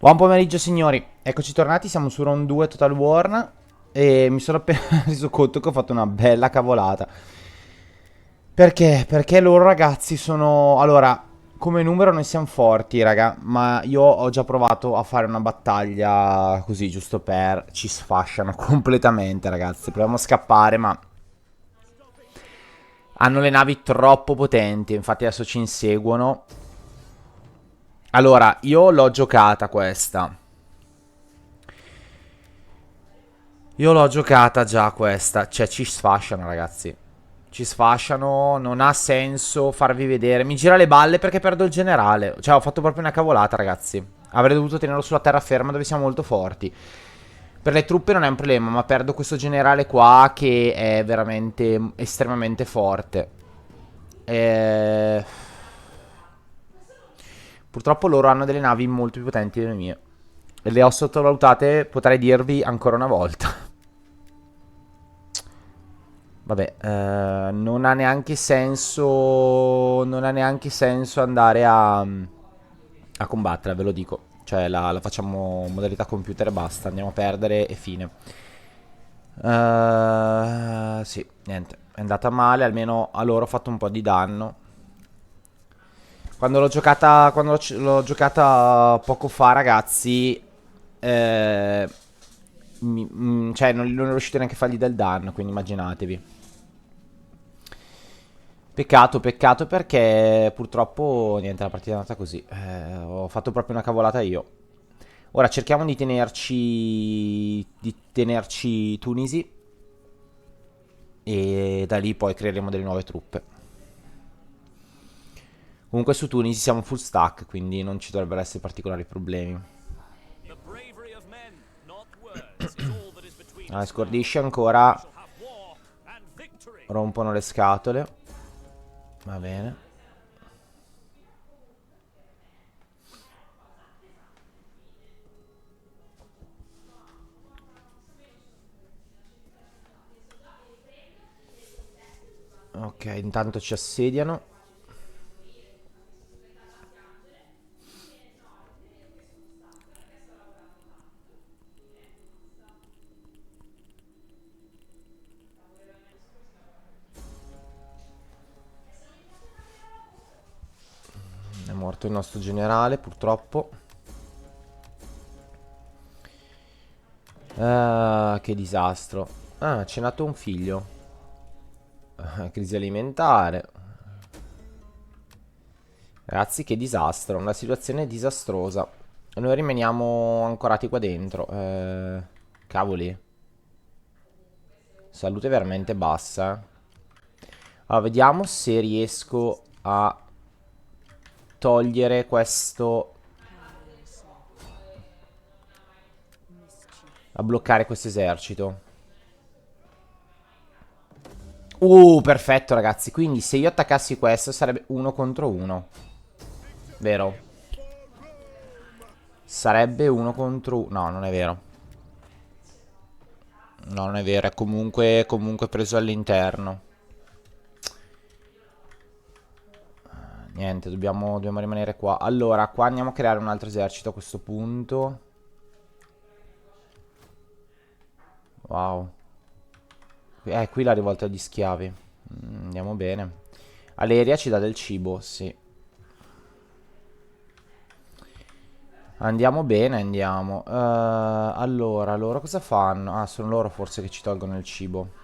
Buon pomeriggio signori, eccoci tornati, siamo su Round 2 Total War e mi sono appena reso conto che ho fatto una bella cavolata. Perché? Perché loro ragazzi sono... Allora, come numero noi siamo forti raga, ma io ho già provato a fare una battaglia così giusto per... Ci sfasciano completamente ragazzi, proviamo a scappare ma... Hanno le navi troppo potenti, infatti adesso ci inseguono. Allora, io l'ho giocata questa. Io l'ho giocata già questa, cioè ci sfasciano ragazzi. Ci sfasciano, non ha senso farvi vedere. Mi gira le balle perché perdo il generale. Cioè ho fatto proprio una cavolata ragazzi. Avrei dovuto tenerlo sulla terraferma dove siamo molto forti. Per le truppe non è un problema, ma perdo questo generale qua che è veramente estremamente forte. E... Purtroppo loro hanno delle navi molto più potenti delle mie. E le ho sottovalutate, potrei dirvi ancora una volta. Vabbè, non ha neanche senso. Non ha neanche senso andare a combattere, ve lo dico. Cioè, la facciamo modalità computer e basta. Andiamo a perdere e fine. Sì, niente. È andata male. Almeno a loro ho fatto un po' di danno. Quando l'ho giocata poco fa, ragazzi. eh, cioè, non riuscite neanche a fargli del danno. Quindi immaginatevi. Peccato, peccato perché purtroppo niente, la partita è andata così. Ho fatto proprio una cavolata io. Ora cerchiamo di tenerci Tunisi e da lì poi creeremo delle nuove truppe. Comunque su Tunisi siamo full stack, quindi non ci dovrebbero essere particolari problemi. Ah, scordisce ancora, rompono le scatole. Va bene. Ok, intanto ci assediano. È morto il nostro generale, purtroppo. Ah, che disastro. Ah, c'è nato un figlio. Crisi alimentare. Ragazzi, che disastro. Una situazione disastrosa. E noi rimaniamo ancorati qua dentro. Cavoli. Salute veramente bassa. Allora, vediamo se riesco a togliere questo. A bloccare questo esercito. Perfetto, ragazzi. Quindi se io attaccassi questo sarebbe uno contro uno. Vero? Sarebbe uno contro uno. No, non è vero. No, non è vero. È comunque preso all'interno. Niente, dobbiamo rimanere qua. Allora, qua andiamo a creare un altro esercito a questo punto. Wow. Qui la rivolta degli schiavi. Andiamo bene. Aleria ci dà del cibo, sì. Andiamo bene, andiamo. Allora, loro cosa fanno? Ah, sono loro forse che ci tolgono il cibo.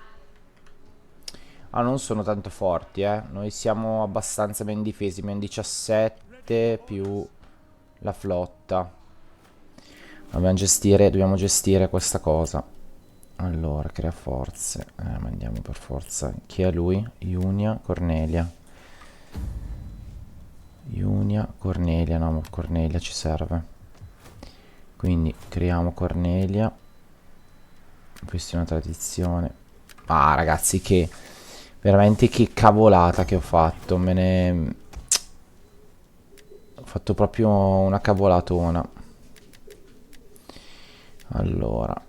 Ah, non sono tanto forti, eh. Noi siamo abbastanza ben difesi. Abbiamo 17 più la flotta. Dobbiamo gestire questa cosa. Allora, crea forze. Ma andiamo per forza. Chi è lui? Iunia, Cornelia. Iunia, Cornelia. No, ma Cornelia ci serve. Quindi creiamo Cornelia. Questa è una tradizione. Ah, ragazzi, che... Veramente che cavolata che ho fatto. Ho fatto proprio una cavolatona. Allora.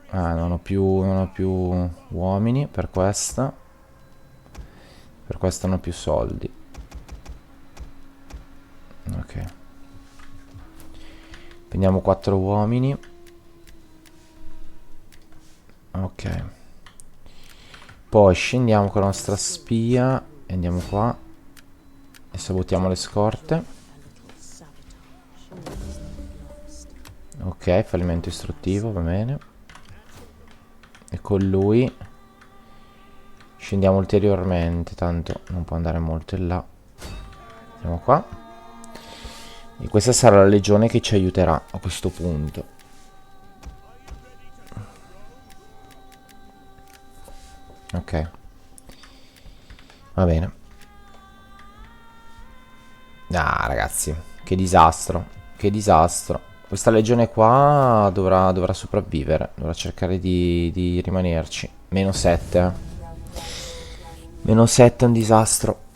Non ho più uomini per questa. Per questa non ho più soldi. Prendiamo 4 uomini. Ok. Poi scendiamo con la nostra spia e andiamo qua e sabotiamo le scorte. Ok, fallimento istruttivo, va bene. E con lui scendiamo ulteriormente, tanto non può andare molto in là. Andiamo qua. E questa sarà la legione che ci aiuterà a questo punto. Ok. Va bene. Ah, ragazzi, che disastro. Che disastro. Questa legione qua dovrà sopravvivere. Dovrà cercare di rimanerci. Meno 7, eh. Meno 7 è un disastro.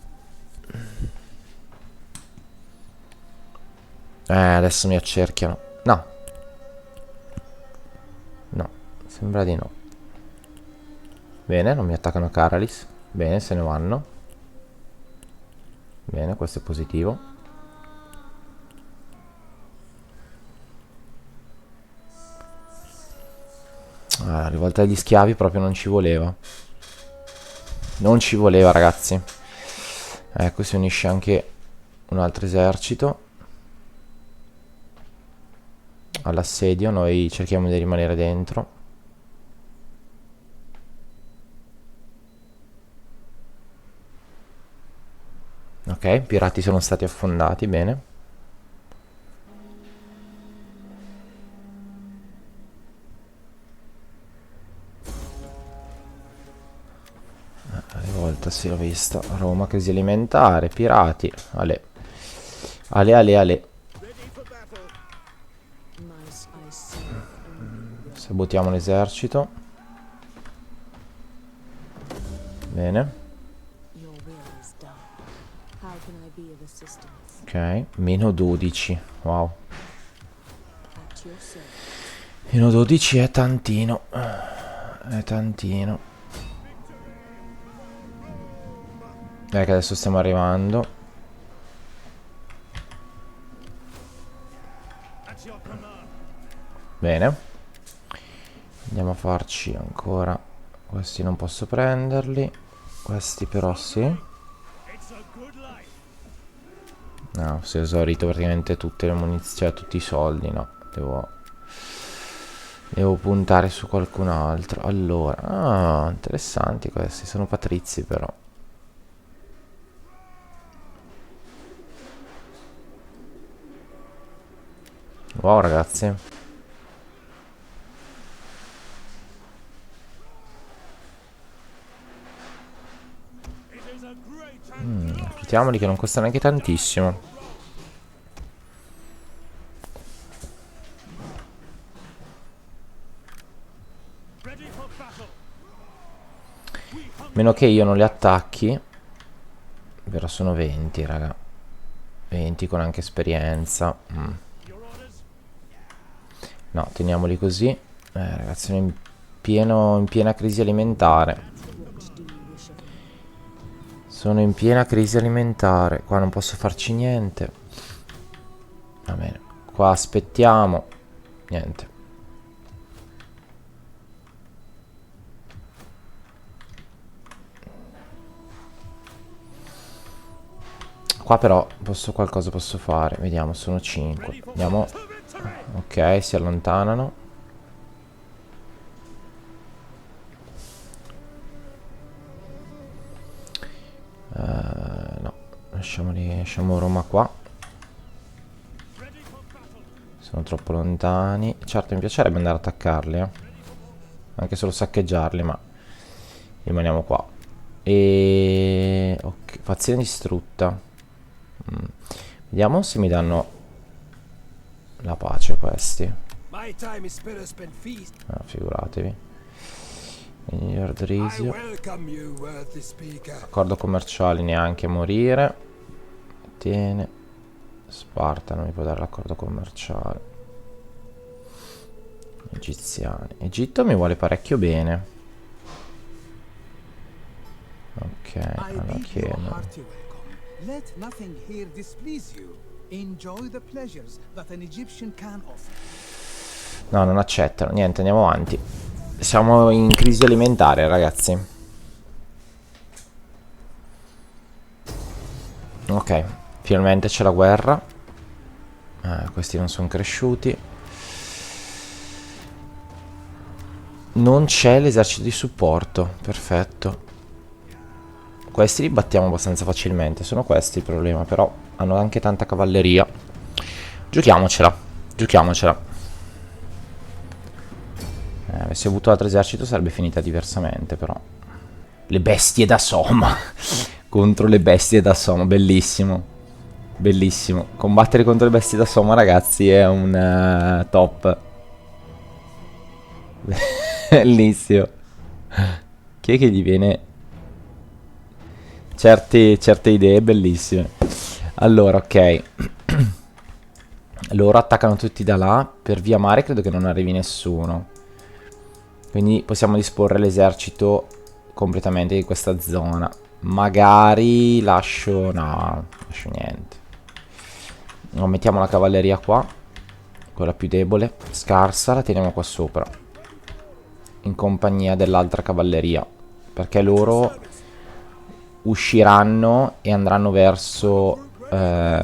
Adesso mi accerchiano. No. No, sembra di no. Bene, non mi attaccano Caralis. Bene, se ne vanno. Bene, questo è positivo. La rivolta degli schiavi proprio non ci voleva. Non ci voleva, ragazzi. Ecco, si unisce anche un altro esercito all'assedio. Noi cerchiamo di rimanere dentro. Ok, i pirati sono stati affondati, bene. Rivolta, sì, l'ho vista. Roma, crisi alimentare, pirati. Ale. Ale, ale, ale. Sabotiamo l'esercito. Bene. Ok, meno 12. Wow. Meno 12 è tantino. È tantino. Che adesso stiamo arrivando. Bene. Andiamo a farci ancora. Questi non posso prenderli. Questi però sì. No, si è esaurito praticamente tutte le munizioni, cioè tutti i soldi, no. Devo puntare su qualcun altro. Allora, interessanti questi, sono patrizi però. Wow, ragazzi. Reclutiamoli che non costa neanche tantissimo. Meno che io non li attacchi. Però sono 20, raga. 20 con anche esperienza. No, teniamoli così. Ragazzi, sono in piena crisi alimentare. Sono in piena crisi alimentare. Qua non posso farci niente. Va bene. Qua aspettiamo. Niente. Qua però qualcosa posso fare. Vediamo, sono 5. Andiamo. Ok, si allontanano. No, lasciamo Roma qua. Sono troppo lontani. Certo, mi piacerebbe andare ad attaccarli, anche solo saccheggiarli, ma rimaniamo qua. E ok, fazione distrutta. Vediamo se mi danno la pace questi. Figuratevi. Ordrisio. Accordo commerciale neanche a morire. Tiene. Sparta non mi può dare l'accordo commerciale. Egiziani. Egitto mi vuole parecchio bene. Ok, allora chiedo. Enjoy the pleasures that an Egyptian can offer. No, non accettano. Niente, andiamo avanti. Siamo in crisi alimentare, ragazzi. Ok, finalmente c'è la guerra. Questi non sono cresciuti. Non c'è l'esercito di supporto. Perfetto. Questi li battiamo abbastanza facilmente. Sono questi il problema, però hanno anche tanta cavalleria. Giochiamocela. Giochiamocela. Avessi avuto altro esercito sarebbe finita diversamente, però. Le bestie da Soma. Contro le bestie da Soma. Bellissimo. Bellissimo. Combattere contro le bestie da Soma, ragazzi, è un top. Bellissimo. Chi è che gli viene... certe idee bellissime. Allora, ok. Loro attaccano tutti da là. Per via mare credo che non arrivi nessuno. Quindi possiamo disporre l'esercito completamente di questa zona. Magari lascio... no, lascio niente. No, mettiamo la cavalleria qua. Quella più debole. Scarsa, la teniamo qua sopra. In compagnia dell'altra cavalleria. Perché loro usciranno e andranno verso... cioè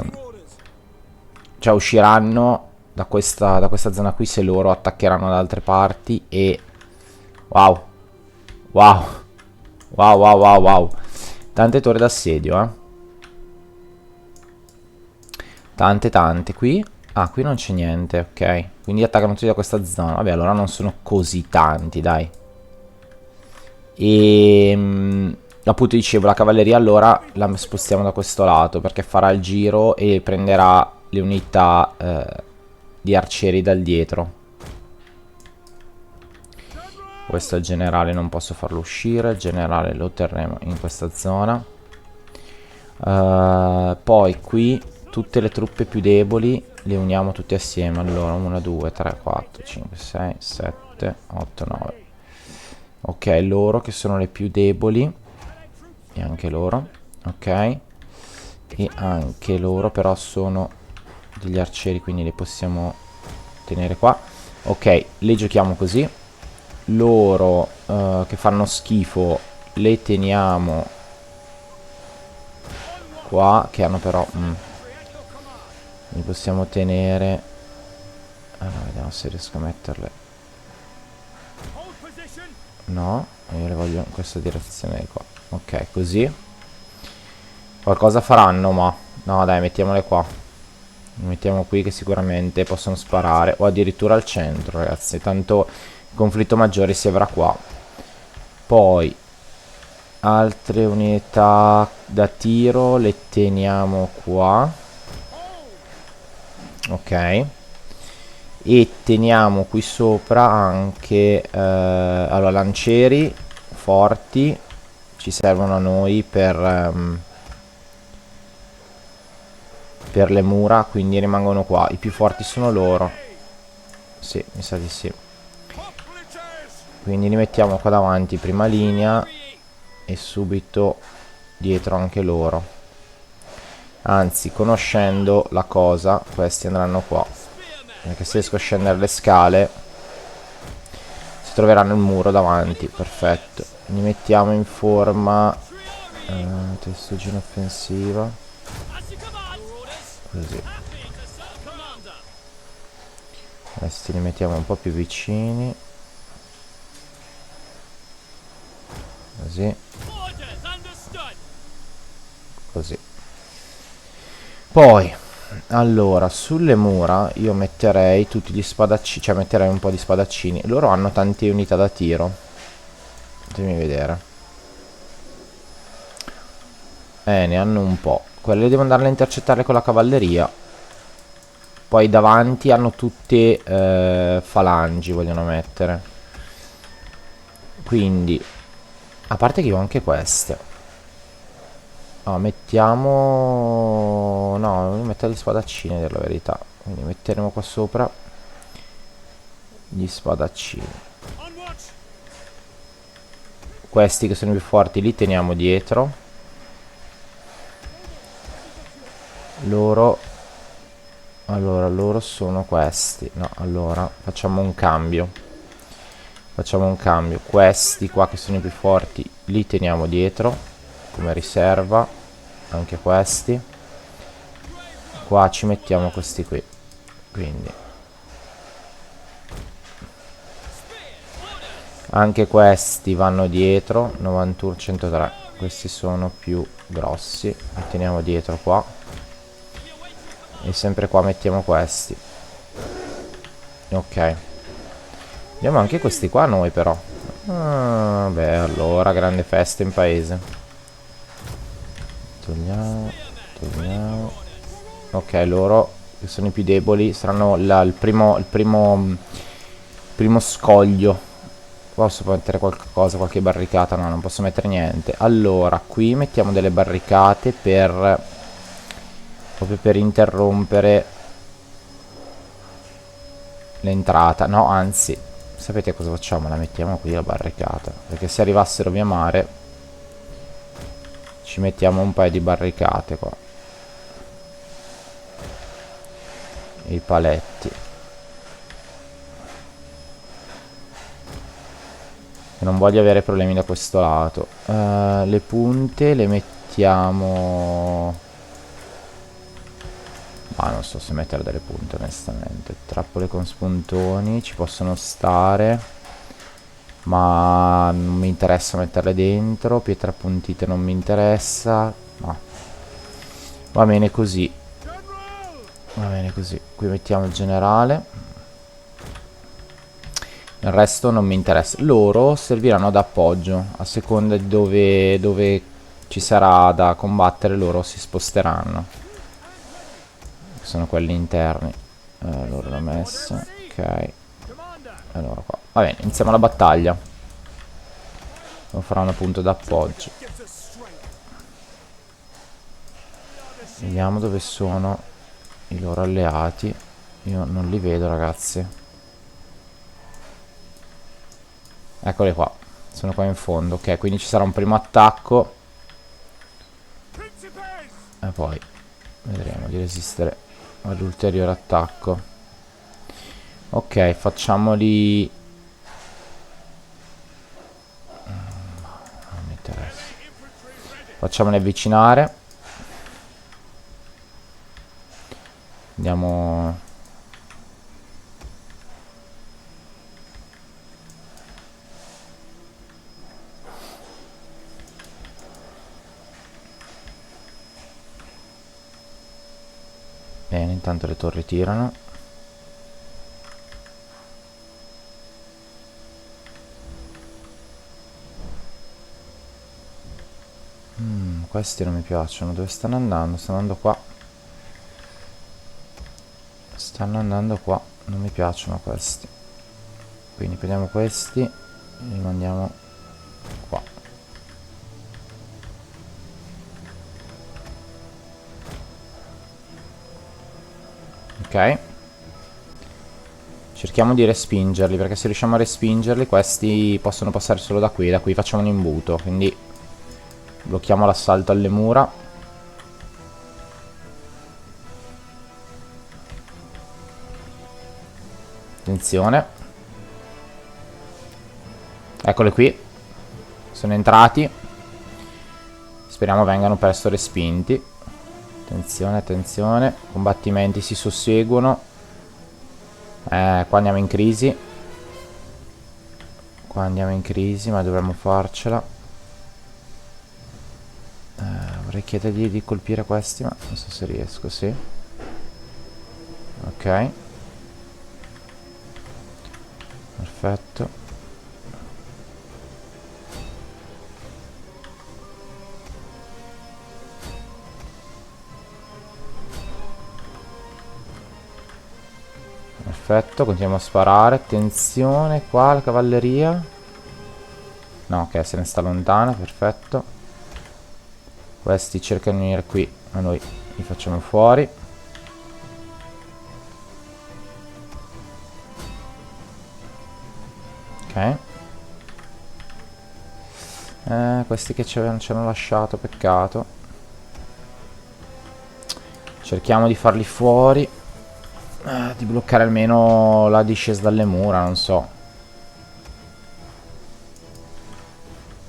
usciranno da questa zona qui se loro attaccheranno da altre parti e... wow. Wow. Wow, wow, wow, wow. Tante torri d'assedio, Tante. Qui... ah, qui non c'è niente, ok. Quindi attaccano tutti da questa zona. Vabbè, allora non sono così tanti, dai. E... appunto dicevo, la cavalleria allora la spostiamo da questo lato perché farà il giro e prenderà le unità di arcieri dal dietro. Questo è il generale, non posso farlo uscire. Il generale lo terremo in questa zona. Poi qui tutte le truppe più deboli le uniamo tutte assieme. Allora 1, 2, 3, 4, 5, 6, 7, 8, 9. Ok, loro che sono le più deboli. E anche loro. Ok. E anche loro però sono degli arcieri, quindi li possiamo tenere qua. Ok, le giochiamo così. Loro che fanno schifo le teniamo qua, che hanno però li possiamo tenere. Allora vediamo se riesco a metterle. No, io le voglio in questa direzione di qua. Ok, così qualcosa faranno, ma no dai, mettiamole qua. Mettiamo qui che sicuramente possono sparare. O addirittura al centro, ragazzi. Tanto il conflitto maggiore si avrà qua. Poi altre unità da tiro le teniamo qua. Ok. E teniamo qui sopra anche allora lancieri forti. Ci servono a noi per le mura, quindi rimangono qua. I più forti sono loro. Sì, mi sa di sì. Quindi li mettiamo qua davanti, prima linea, e subito dietro anche loro. Anzi, conoscendo la cosa, questi andranno qua, perché se riesco a scendere le scale si troveranno il muro davanti. Perfetto. Li mettiamo in forma testuggine offensiva, così. Questi li mettiamo un po' più vicini, così, così. Poi allora sulle mura io metterei tutti gli spadaccini, cioè metterei un po' di spadaccini. Loro hanno tante unità da tiro, fatemi vedere. Ne hanno un po'. Quelle devo andarle a intercettare con la cavalleria. Poi davanti hanno tutte falangi, vogliono mettere. Quindi a parte che io ho anche queste. Mettiamo... no, mettere gli spadaccini, per la verità. Quindi metteremo qua sopra gli spadaccini. Questi che sono più forti li teniamo dietro. Loro Allora, loro sono questi. No, allora, facciamo un cambio. Facciamo un cambio. Questi qua che sono i più forti li teniamo dietro come riserva. Anche questi. Qua ci mettiamo questi qui. Quindi anche questi vanno dietro. 91, 103. Questi sono più grossi. Li teniamo dietro qua. E sempre qua mettiamo questi. Ok. Abbiamo anche questi qua noi però. Ah, beh, allora grande festa in paese. Togliamo. Togliamo. Ok, loro che sono i più deboli saranno il primo scoglio. Posso mettere qualcosa, qualche barricata? No, non posso mettere niente. Allora, qui mettiamo delle barricate proprio per interrompere l'entrata. No, anzi, sapete cosa facciamo? La mettiamo qui la barricata. Perché se arrivassero via mare ci mettiamo un paio di barricate qua. I paletti. Non voglio avere problemi da questo lato. Le punte le mettiamo... Ma non so se mettere delle punte onestamente. Trappole con spuntoni ci possono stare, ma non mi interessa metterle dentro. Pietre appuntite non mi interessa. No. Va bene così. Va bene così. Qui mettiamo il generale. Il resto non mi interessa. Loro serviranno da appoggio. A seconda di dove ci sarà da combattere, loro si sposteranno. Sono quelli interni. Allora l'ho messa. Ok. Allora qua. Va bene, iniziamo la battaglia. Lo faranno appunto d'appoggio. Vediamo dove sono i loro alleati. Io non li vedo, ragazzi. Eccoli qua. Sono qua in fondo. Ok, quindi ci sarà un primo attacco. E poi vedremo di resistere all'ulteriore attacco. Ok, facciamoli... Non mi interessa. Facciamoli avvicinare. Andiamo... Bene, intanto le torri tirano. Questi non mi piacciono. Dove stanno andando? Stanno andando qua. Stanno andando qua. Non mi piacciono questi. Quindi prendiamo questi e li mandiamo qua. Ok. Cerchiamo di respingerli, perché se riusciamo a respingerli questi possono passare solo da qui. Da qui facciamo un imbuto, quindi blocchiamo l'assalto alle mura. Attenzione. Eccoli qui. Sono entrati. Speriamo vengano presto respinti. Attenzione, attenzione. Combattimenti si susseguono. Qua andiamo in crisi. Qua andiamo in crisi, ma dovremmo farcela. Vorrei chiedergli di colpire questi, ma non so se riesco, sì. Ok. Perfetto. Perfetto, continuiamo a sparare. Attenzione, qua la cavalleria. No, ok, se ne sta lontana, perfetto. Questi cercano di venire qui, ma noi li facciamo fuori. Ok. Questi che ci hanno lasciato, peccato. Cerchiamo di farli fuori. Di bloccare almeno la discesa dalle mura, non so.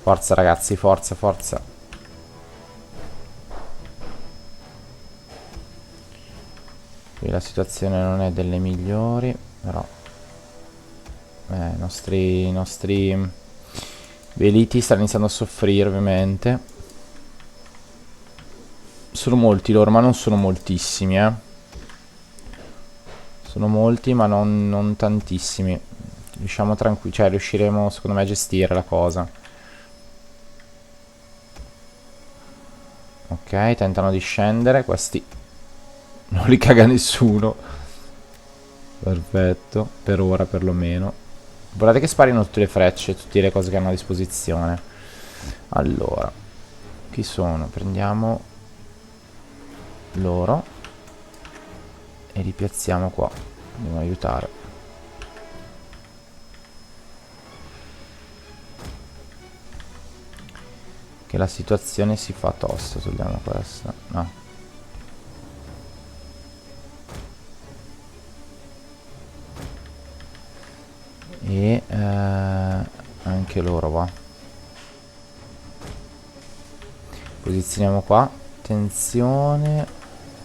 Forza ragazzi, forza, forza. Qui la situazione non è delle migliori, però i nostri veliti stanno iniziando a soffrire ovviamente. Sono molti loro, ma non sono moltissimi, Sono molti, ma non tantissimi. Riusciamo cioè riusciremo secondo me a gestire la cosa. Ok, tentano di scendere, questi non li caga nessuno. Perfetto, per ora perlomeno. Guardate che sparino tutte le frecce, tutte le cose che hanno a disposizione. Allora, chi sono? Prendiamo loro e li piazziamo qua. Andiamo ad aiutare. Che la situazione si fa tosta. Togliamo questa. No. E anche loro va. Posizioniamo qua. Attenzione.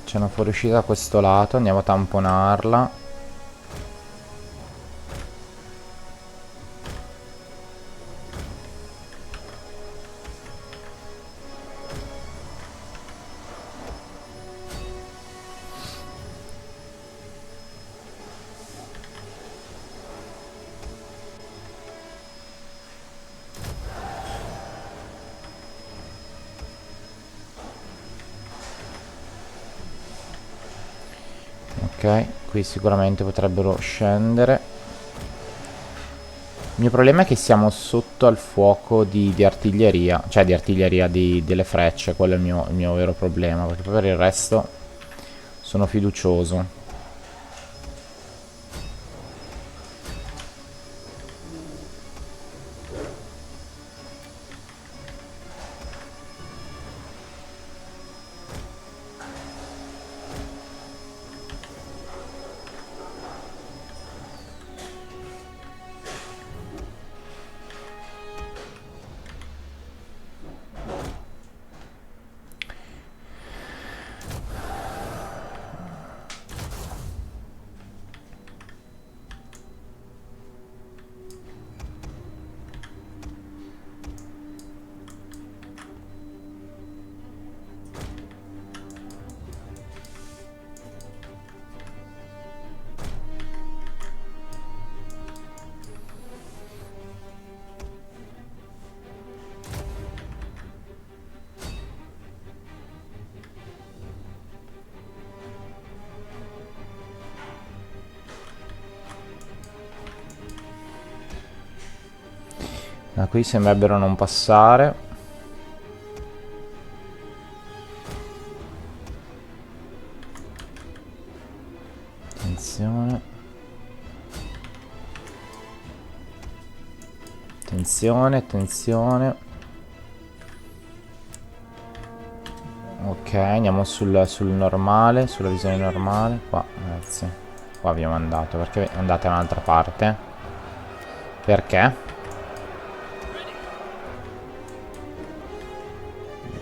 C'è una fuoriuscita da questo lato. Andiamo a tamponarla. Ok, qui sicuramente potrebbero scendere. Il mio problema è che siamo sotto al fuoco di artiglieria, cioè di artiglieria, delle frecce, quello è il mio vero problema, perché poi per il resto sono fiducioso. Da qui sembrerebbero non passare. Attenzione. Attenzione, attenzione. Ok, andiamo sul normale, sulla visione normale. Qua, grazie. Qua abbiamo andato. Perché andate da un'altra parte? Perché?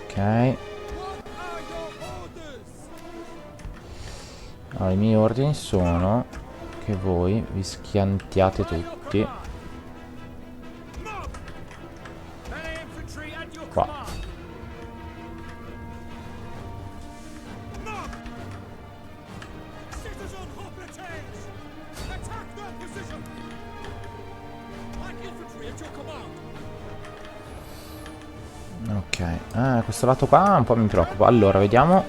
Ok. Allora, i miei ordini sono che voi vi schiantiate tutti qua. Ok, questo lato qua un po' mi preoccupa. Allora, vediamo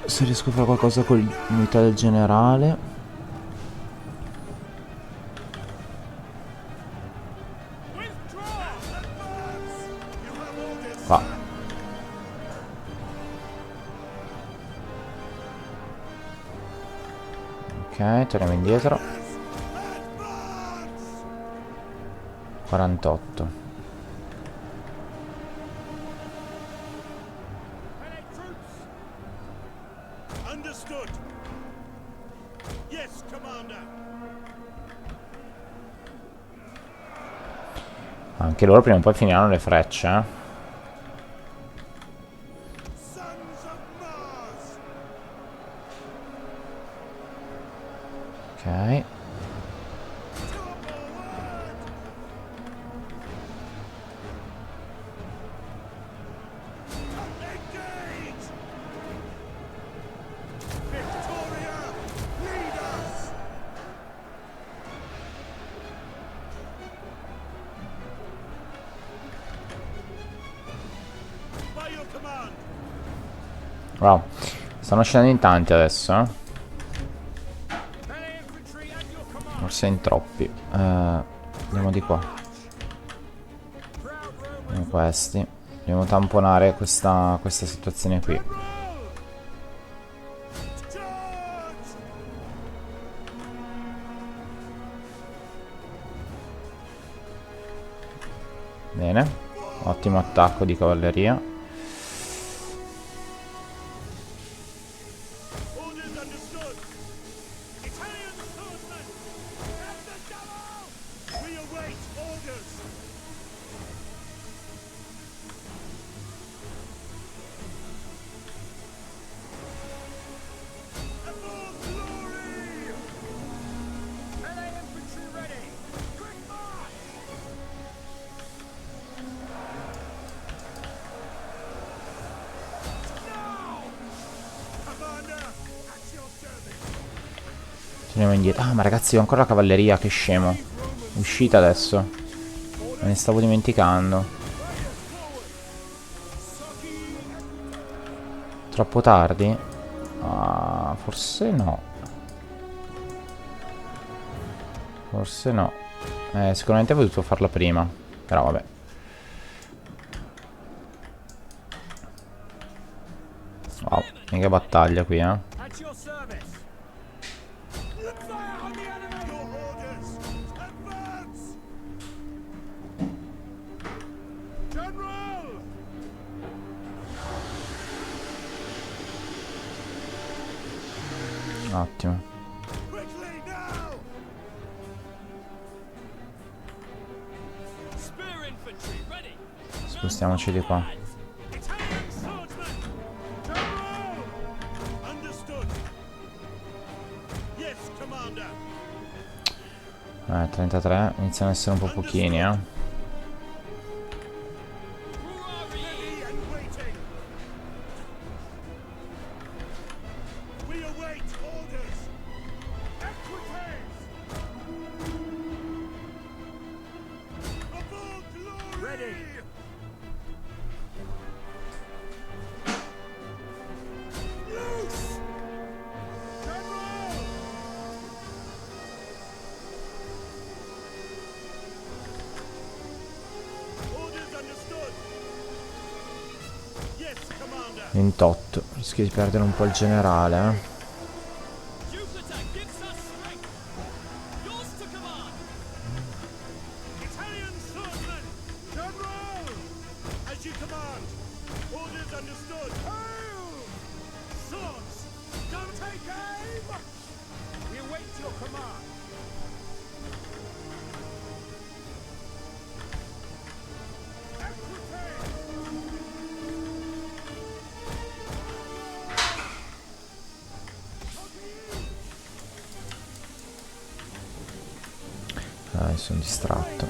se riesco a fare qualcosa con l'unità del generale. Qua. Ok, torniamo indietro. 48. Yes, Commander. Anche loro prima o poi finiranno le frecce, eh. Sons of Mars. Ok. Engage. Victoria, lead us. By your command. Wow. Stanno scendendo in tanti adesso, eh. Melee infantry at your command. Forse in troppi. Andiamo di qua. Proud Roman. Andiamo questi. Dobbiamo tamponare questa situazione qui. Charge. Bene. Ottimo attacco di cavalleria. Orders understood. Italian swordsmen. At the double. We await orders. Aboard glory. Melee infantry ready. Quick march. Now. Commander, at your service. Torniamo indietro. Ah, ma ragazzi, ho ancora la cavalleria, che scemo. Uscita adesso. Me ne stavo dimenticando. Troppo tardi? Ah, forse no. Forse no. Sicuramente avevo dovuto farla prima. Però vabbè. Wow, mega battaglia qui, eh. At your service. Fire on the enemy. Your orders. Advance. General. Ottimo. Quickly now. Spear infantry ready. Spostiamoci di qua. Italian swordsman. General. Understood. Yes, Commander. 33. Iniziano ad essere un po' pochini, eh. Ready and waiting. We await orders. Equites. Aboard glory. Ready. Loose. General. Orders understood. Yes, Commander. 28. Rischio di perdere un po' il generale, eh. Jupiter gives us strength. Yours to command. Italian swordsman. General. As you command. Orders understood. Hail! Swords. Don't take aim. We await your command. Sono distratto.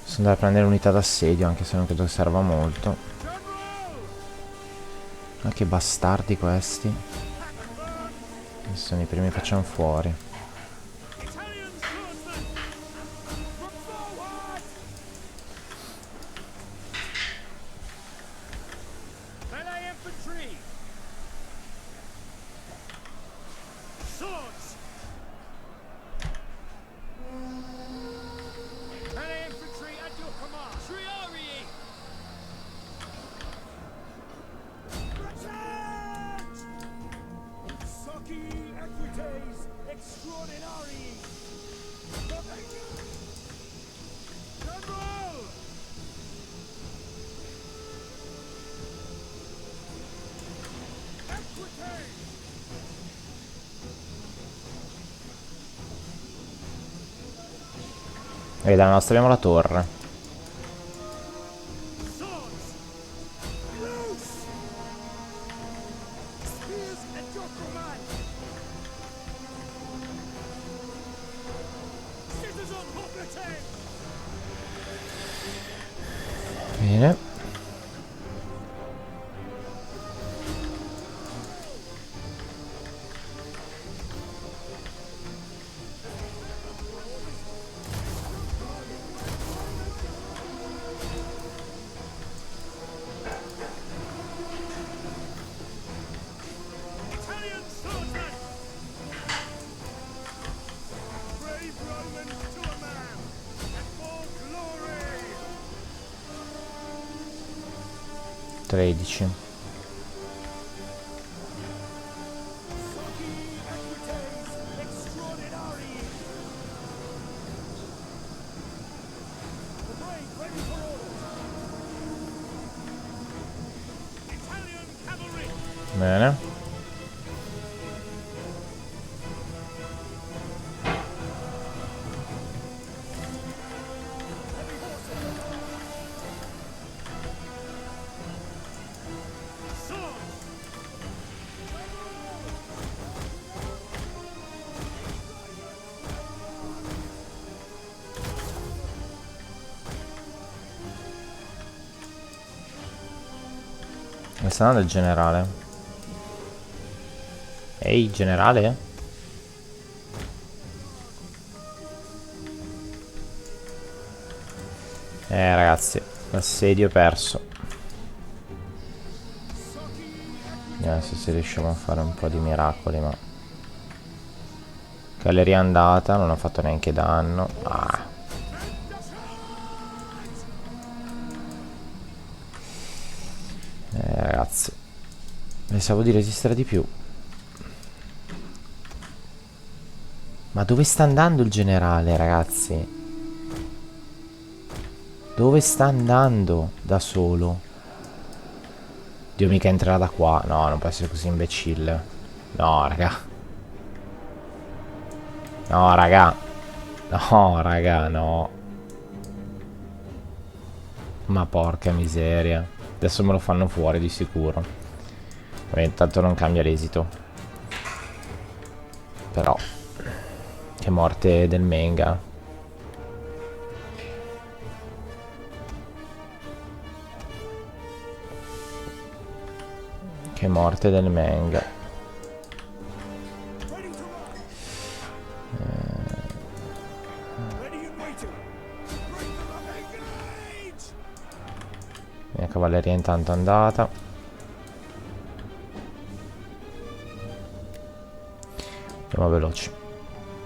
Posso andare a prendere l'unità d'assedio, anche se non credo che serva molto. Ma che bastardi questi. Adesso sono i primi che facciamo fuori. Italian swordsman. Forward. Melee infantry. Swords. Melee infantry at your command. Triarii. Present. Soci equites extraordinari. General. Equites. E dalla nostra abbiamo la torre. Swords! Loose! Spears at your command! Citizen Hoplite! Bene. Italian swordsman! Brave Romans to a man! And for glory! 13. Soci equites extraordinari! The brave ready for orders! Italian cavalry! Bene. Swords! Dove sta andando il generale? Ehi, generale? Ragazzi, l'assedio è perso. Vediamo se riusciamo a fare un po' di miracoli, ma... Galleria andata, non ha fatto neanche danno. Ah. Ragazzi, pensavo di resistere di più. Ma dove sta andando il generale, ragazzi? Dove sta andando da solo? Dio, mica entrerà da qua. No, non può essere così imbecille. No, raga. No, raga. No, raga, no. Ma porca miseria. Adesso me lo fanno fuori di sicuro. Vabbè, intanto non cambia l'esito. Però che morte del Menga. Che morte del Menga. Ready to march! Ready and waiting! Bring them up! Engage! La cavalleria intanto è andata. Andiamo veloci.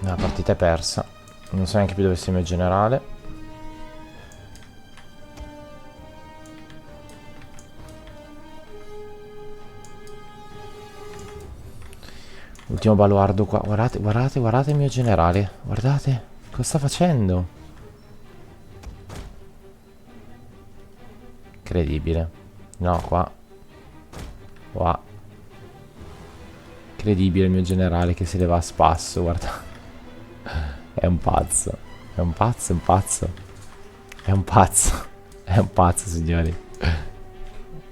La partita è persa. Non so neanche più dove sia il mio generale. Ultimo baluardo qua. Guardate, guardate, guardate il mio generale. Guardate. Cosa sta facendo? Incredibile. No, qua. Qua. Incredibile il mio generale che se ne va a spasso, guarda. È un pazzo. È un pazzo, è un pazzo. È un pazzo. È un pazzo, signori.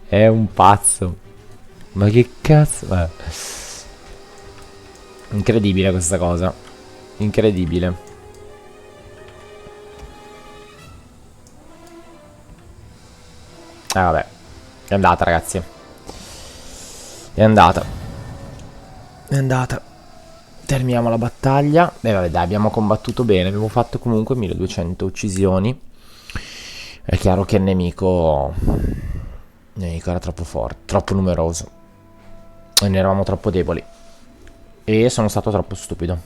È un pazzo. Ma che cazzo? Incredibile questa cosa. Incredibile. Vabbè. È andata, ragazzi. È andata. È andata. Terminiamo la battaglia. E vabbè, dai, abbiamo combattuto bene. Abbiamo fatto comunque 1200 uccisioni. È chiaro che il nemico era troppo forte, troppo numeroso. E ne eravamo troppo deboli. E sono stato troppo stupido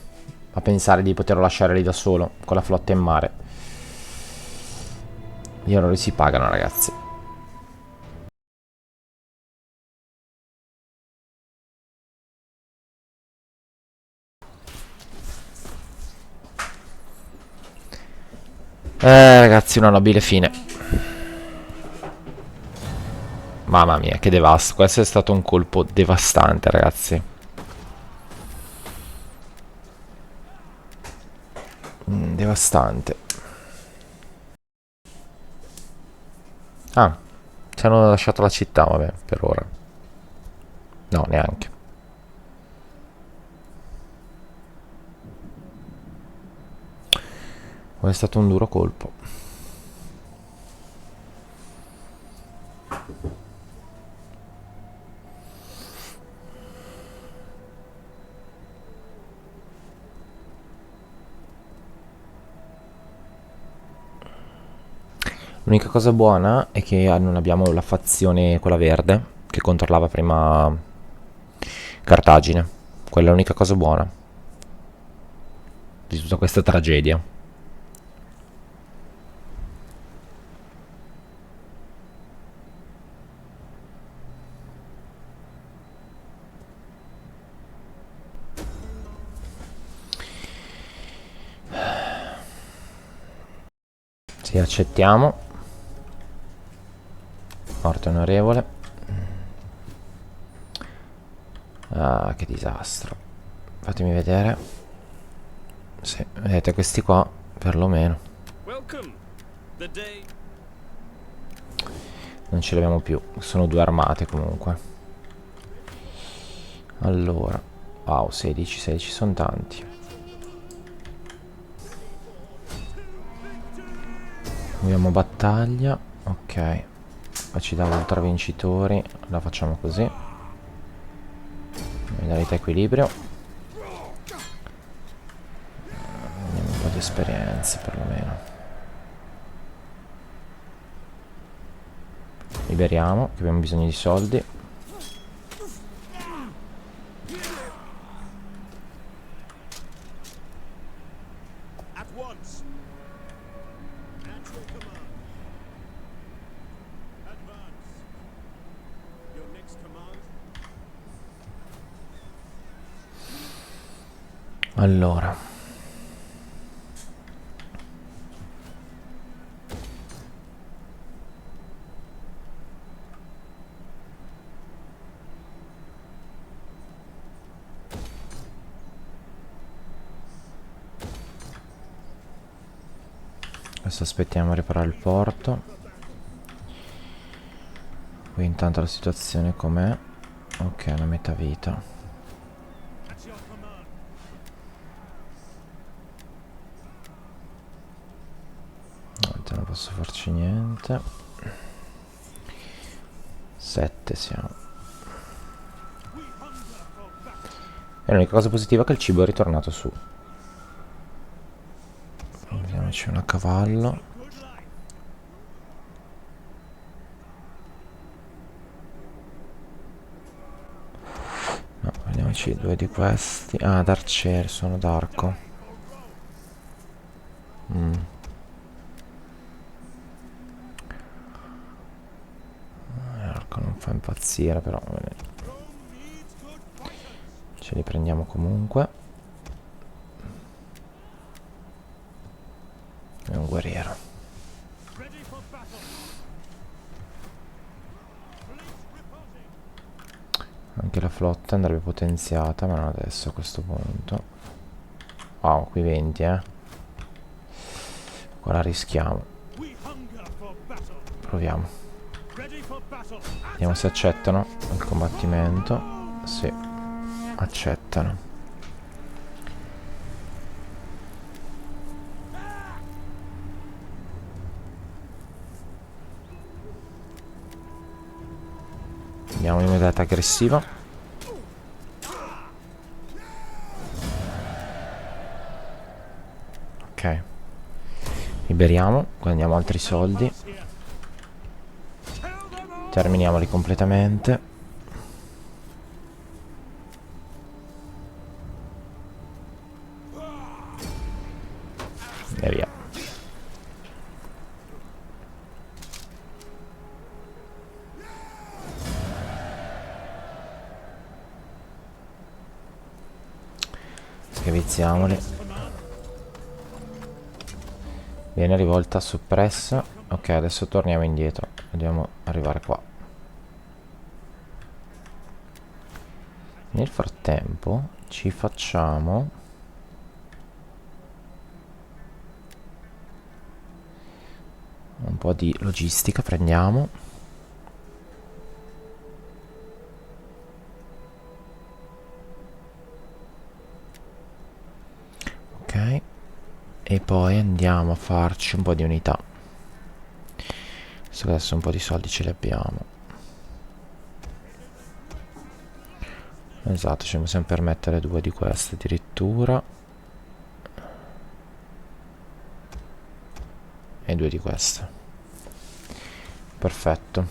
a pensare di poterlo lasciare lì da solo, con la flotta in mare. Gli errori si pagano, ragazzi. Ragazzi, una nobile fine. Mamma mia, che devasto. Questo è stato un colpo devastante, ragazzi. Devastante. Ah, ci hanno lasciato la città, vabbè, per ora. No, neanche. È stato un duro colpo. L'unica cosa buona è che non abbiamo la fazione, quella verde, che controllava prima Cartagine. Quella è l'unica cosa buona di tutta questa tragedia. Sì, accettiamo. Morte onorevole. Ah, che disastro. Fatemi vedere. Sì, vedete questi qua, perlomeno. Welcome. The day. Non ce le abbiamo più. Sono due armate comunque. Allora. Wow, 16, 16 sono tanti. Abbiamo battaglia. Ok. Poi ci dà ultra vincitori. La facciamo così. Modalità equilibrio. Vediamo un po' di esperienze perlomeno. Liberiamo, che abbiamo bisogno di soldi. At once. At your command. Advance. Your next command. Allora. Adesso aspettiamo a riparare il porto. Qui intanto la situazione com'è? Ok, una metà vita. At your command. Non posso farci niente. 7 siamo. We hunger for battle. E l'unica cosa positiva è che il cibo è ritornato su. Prendiamoci una cavallo. Good life. No, prendiamoci due di questi. Ah, d'arciere, sono d'arco. L'arco non fa impazzire, però Rome needs good fighters. ce li prendiamo comunque. È un guerriero. Ready for battle. Fleet reporting. Anche la flotta andrebbe potenziata, ma non adesso a questo punto. Wow, qui 20, Qua la rischiamo. We hunger for battle. Proviamo. Ready for battle. Vediamo se accettano il combattimento. Sì, accettano. Abbiamo un'immediata aggressiva. Ok. Liberiamo, guadagniamo altri soldi. Here. Tell them all. Terminiamoli completamente. E via. Schiavizziamoli. Viene rivolta soppressa. Ok, adesso torniamo indietro. Dobbiamo arrivare qua. Nel frattempo ci facciamo Un po' di logistica prendiamo. Ok. E poi andiamo a farci un po' di unità. Visto che adesso un po' di soldi ce li abbiamo. Esatto, ci possiamo permettere 2 di queste addirittura. E 2 di queste. Perfetto.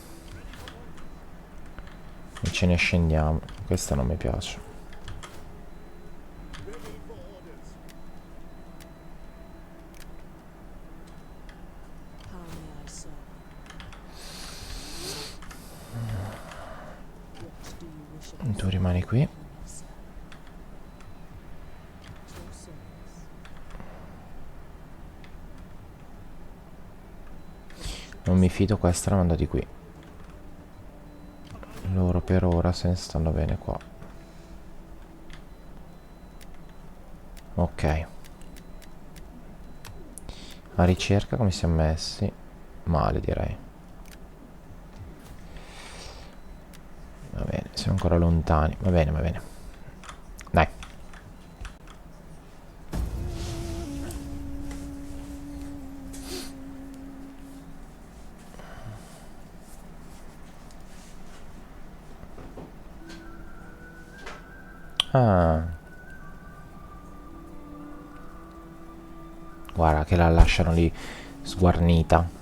E ce ne scendiamo. Questa non mi piace. How may I serve? What do you wish of Tu rimani qui. me, sir? At your service. Non mi fido, questa la mando di qui. Loro per ora se ne stanno bene qua. Ok. A ricerca come siamo messi? Male, direi. Va bene, siamo ancora lontani. Va bene, va bene. Dai. Ah. Guarda che la lasciano lì sguarnita.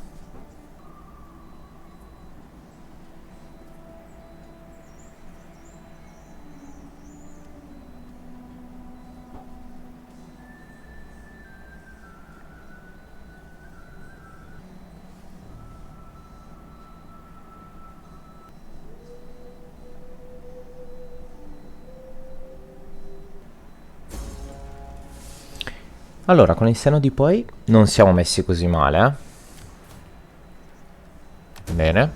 Allora, con il senno di poi non siamo messi così male, eh? Bene.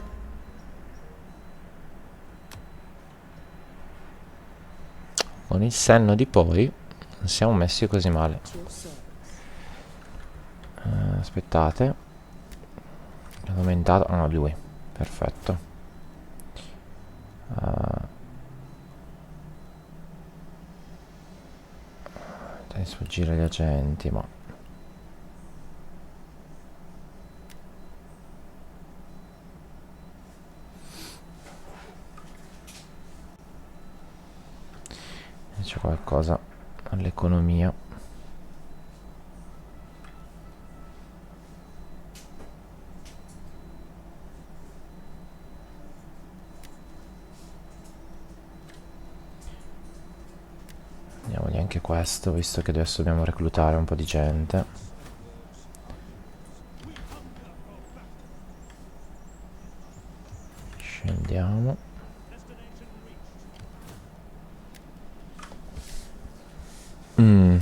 Con il senno di poi non siamo messi così male. At your service. Aspettate. È aumentato. Ah no, lui. Perfetto. Devi sfuggire gli agenti, ma... C'è qualcosa all'economia. Andiamogli anche questo, visto che adesso dobbiamo reclutare un po' di gente. Scendiamo. Mm.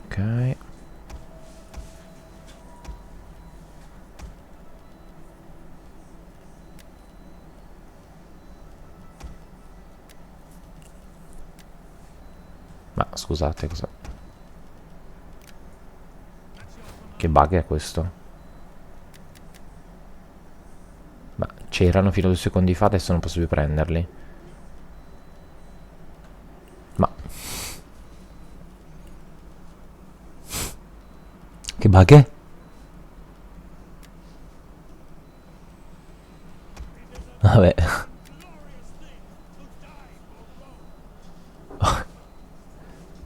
Ok. Ma scusate, cosa? Che bug è questo? Ma c'erano fino a 2 secondi fa, adesso non posso più prenderli. Ma... Che bug è? Vabbè.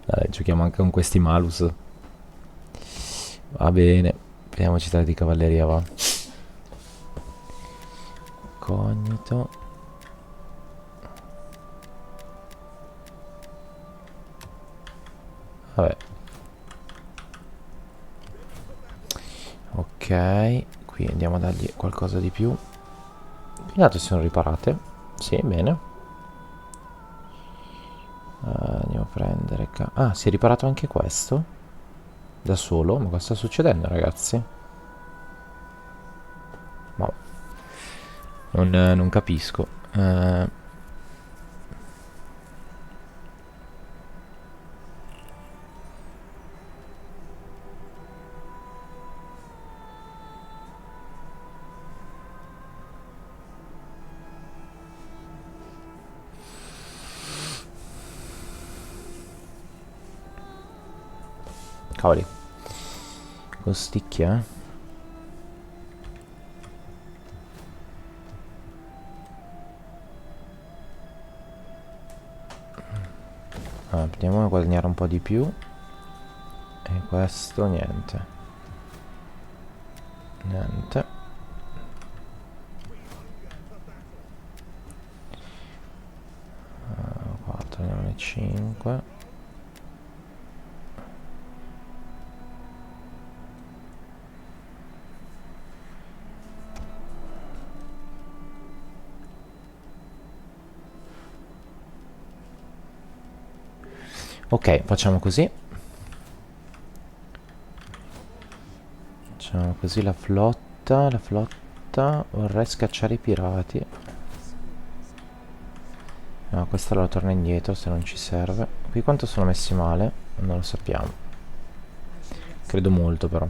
Vabbè, giochiamo anche con questi malus. Va bene. Vediamo città di cavalleria, va. Cognito. Vabbè. Ok. Qui andiamo a dargli qualcosa di più. Le altre si sono riparate. Sì, bene. Andiamo a prendere... Ah, si è riparato anche questo? Da solo? Ma cosa sta succedendo, ragazzi? Ma Non capisco. Cavoli. Costicchia, eh. Vediamo di guadagnare un po' di più. E questo niente. Niente. Qua togliamone 5. Ok, facciamo così. Facciamo così la flotta. La flotta. Vorrei scacciare i pirati. No, questa la torna indietro se non ci serve. Qui quanto sono messi male? Non lo sappiamo. Credo molto però.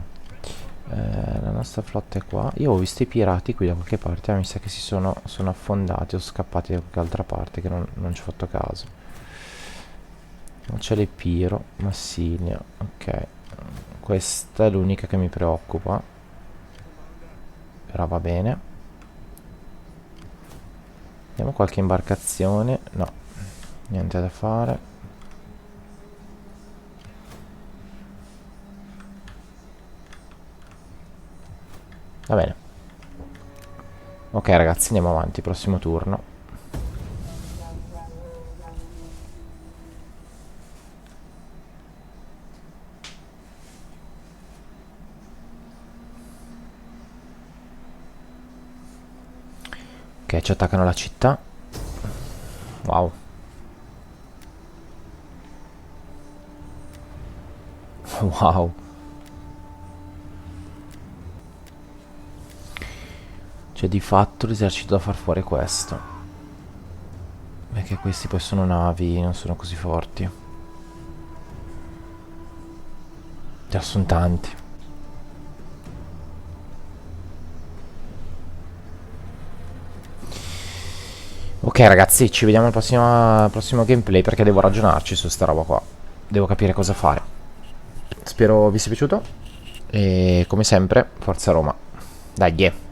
La nostra flotta è qua. Io ho visto i pirati qui da qualche parte. Mi sa che sono affondati o scappati da qualche altra parte che non ci ho fatto caso. Non c'è l'Epiro, Massilia, ok. Questa è l'unica che mi preoccupa. Però va bene. Vediamo qualche imbarcazione. No, niente da fare. Va bene. Ok ragazzi, andiamo avanti, prossimo turno. Ok, ci attaccano la città. Wow. Wow. Cioè di fatto l'esercito da far fuori questo. Perché questi poi sono navi, non sono così forti. Già sono tanti. Ok ragazzi, ci vediamo al prossimo gameplay perché devo ragionarci su sta roba qua. Devo capire cosa fare. Spero vi sia piaciuto. E come sempre, forza Roma. Dai, yeah.